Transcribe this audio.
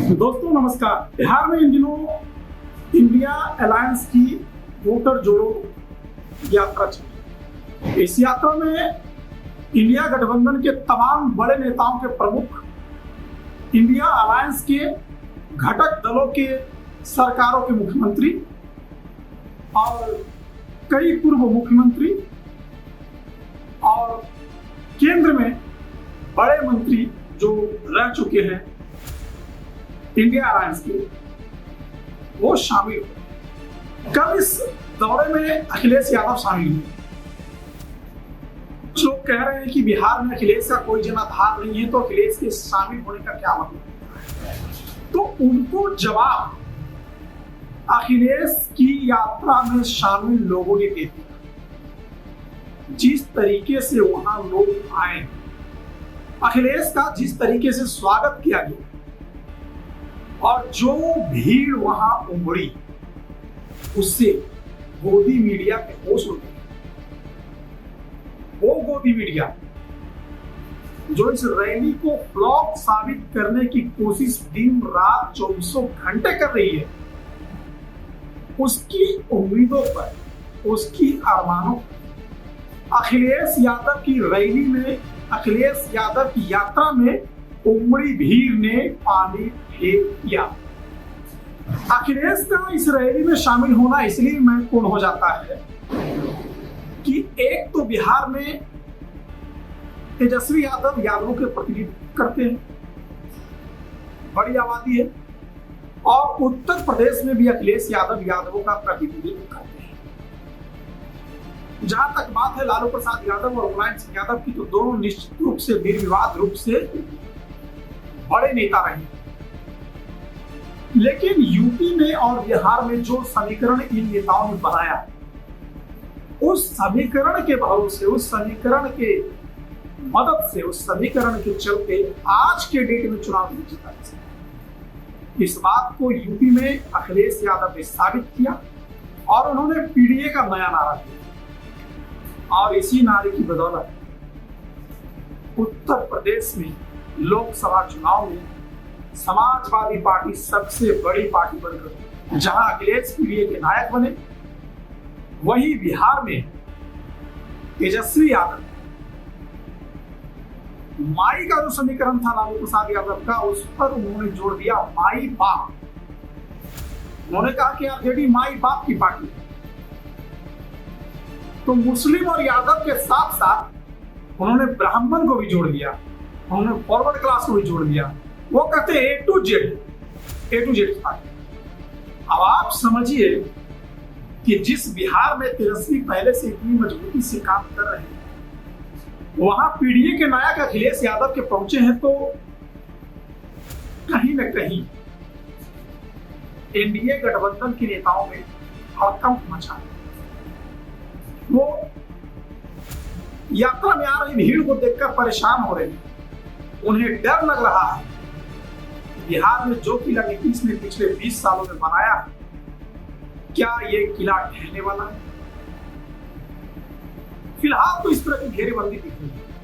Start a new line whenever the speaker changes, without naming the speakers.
दोस्तों नमस्कार। बिहार में इन दिनों इंडिया अलायंस की वोटर जोड़ो यात्रा चल रही है। इस यात्रा में इंडिया गठबंधन के तमाम बड़े नेताओं के प्रमुख, इंडिया अलायंस के घटक दलों के सरकारों के मुख्यमंत्री और कई पूर्व मुख्यमंत्री और केंद्र में बड़े मंत्री जो रह चुके हैं इंडिया अलायंस के, वो शामिल हुए। कल इस दौरे में अखिलेश यादव शामिल हुए। कुछ लोग कह रहे हैं कि बिहार में अखिलेश का कोई जनाधार नहीं है, तो अखिलेश के शामिल होने का क्या मतलब। तो उनको जवाब अखिलेश की यात्रा में शामिल लोगों ने दे दिया। जिस तरीके से वहां लोग आए, अखिलेश का जिस तरीके से स्वागत किया गया और जो भीड़ वहां उमड़ी, उससे गोदी मीडिया के होश उड़ गए। वो गोदी मीडिया जो इस रैली को फ्लॉप साबित करने की कोशिश दिन रात 24 घंटे कर रही है, उसकी उम्मीदों पर, उसकी अरमानों पर अखिलेश यादव की रैली में, अखिलेश यादव की यात्रा में उमड़ी भीड़ ने पानी फेंक दिया। अखिलेश का इस रैली में शामिल होना इसलिए महत्वपूर्ण हो जाता है कि एक तो बिहार में तेजस्वी यादव यादवों के प्रतिनिधित्व करते हैं, बड़ी आबादी है, और उत्तर प्रदेश में भी अखिलेश यादव यादवों का प्रतिनिधित्व करते हैं। जहां तक बात है लालू प्रसाद यादव और मुलायम सिंह यादव की, तो दोनों निश्चित रूप से निर्विवाद रूप से बड़े नेता रहे। लेकिन यूपी में और बिहार में जो समीकरण इन नेताओं ने बनाया, उस समीकरण के भरोसे, उस समीकरण के मदद से, उस समीकरण के चलते आज के डेट में चुनाव नहीं जीता जा सकता। इस बात को यूपी में अखिलेश यादव ने साबित किया और उन्होंने पीडीए का नया नारा दिया, और इसी नारे की बदौलत उत्तर प्रदेश में लोकसभा चुनाव में समाजवादी पार्टी सबसे बड़ी पार्टी बनकर, जहां अखिलेश पीडीए के नायक बने, वही बिहार में तेजस्वी यादव, माई का जो समीकरण था लालू प्रसाद यादव का, उस पर उन्होंने जोड़ दिया माई बाप। उन्होंने कहा कि आरजेडी माई बाप की पार्टी है। तो मुस्लिम और यादव के साथ साथ उन्होंने ब्राह्मण को भी जोड़ दिया, उन्होंने फॉरवर्ड क्लास को भी जोड़ दिया। वो कहते हैं ए टू जेड पार्टी। अब आप समझिए कि जिस बिहार में तेजस्वी पहले से इतनी मजबूती से काम कर रहे हैं, वहां पीडीए के नायक अखिलेश यादव के पहुंचे हैं, तो कहीं न कहीं एनडीए गठबंधन के नेताओं में हड़कंप मचा। वो यात्रा में आ रही भीड़ को देखकर परेशान हो रहे हैं। उन्हें डर लग रहा है बिहार में जो किला नीतीश ने पिछले 20 सालों में बनाया, क्या ये किला ढहने वाला है। फिलहाल तो इस तरह की घेरेबंदी दिख रही है।